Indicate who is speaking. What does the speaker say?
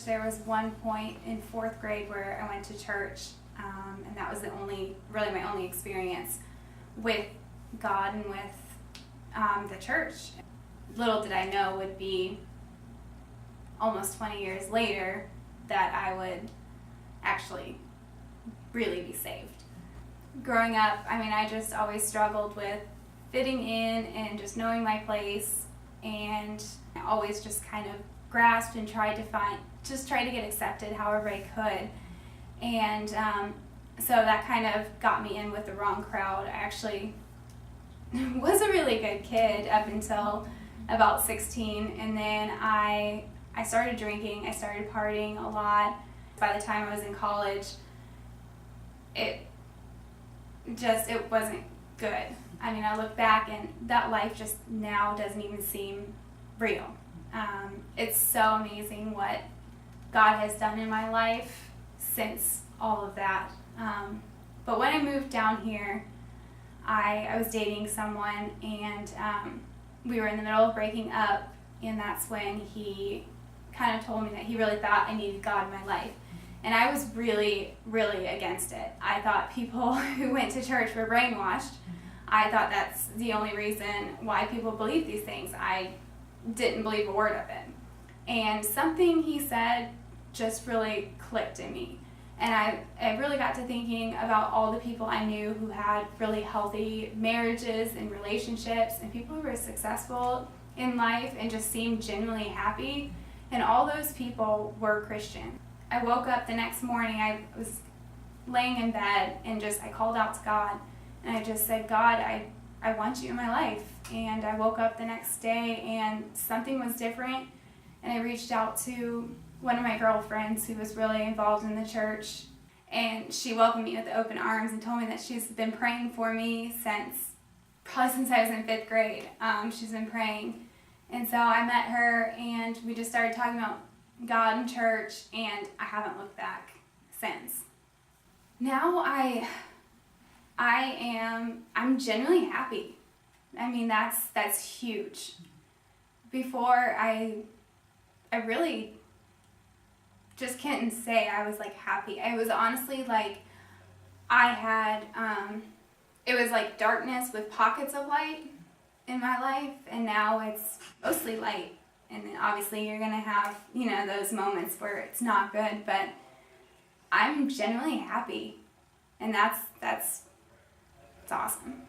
Speaker 1: There was one point in 4th grade where I went to church, and that was really my only experience with God and with the church. Little did I know would be almost 20 years later that I would actually really be saved. Growing up, I just always struggled with fitting in and just knowing my place, and I always just kind of grasped and tried to get accepted however I could. And so that kind of got me in with the wrong crowd. I actually was a really good kid up until about 16, and then I started drinking, I started partying a lot. By the time I was in college, it wasn't good. I look back and that life just now doesn't even seem real. It's so amazing what God has done in my life since all of that. But when I moved down here, I was dating someone, and we were in the middle of breaking up, and that's when he kind of told me that he really thought I needed God in my life. And I was really, really against it. I thought people who went to church were brainwashed. I thought that's the only reason why people believe these things. I didn't believe a word of it. And something he said just really clicked in me. And I really got to thinking about all the people I knew who had really healthy marriages and relationships, and people who were successful in life and just seemed genuinely happy. And all those people were Christian. I woke up the next morning, I was laying in bed, and I called out to God, and I just said, God, I want you in my life. And I woke up the next day, and something was different, and I reached out to one of my girlfriends who was really involved in the church, and she welcomed me with open arms and told me that she's been praying for me since I was in 5th grade. She's been praying. And so I met her, and we just started talking about God and church, and I haven't looked back since. Now I'm genuinely happy. That's huge. Before I really just can't say I was happy. I was honestly it was like darkness with pockets of light in my life, and now it's mostly light. And then obviously you're gonna have, those moments where it's not good, but I'm genuinely happy, and that's awesome.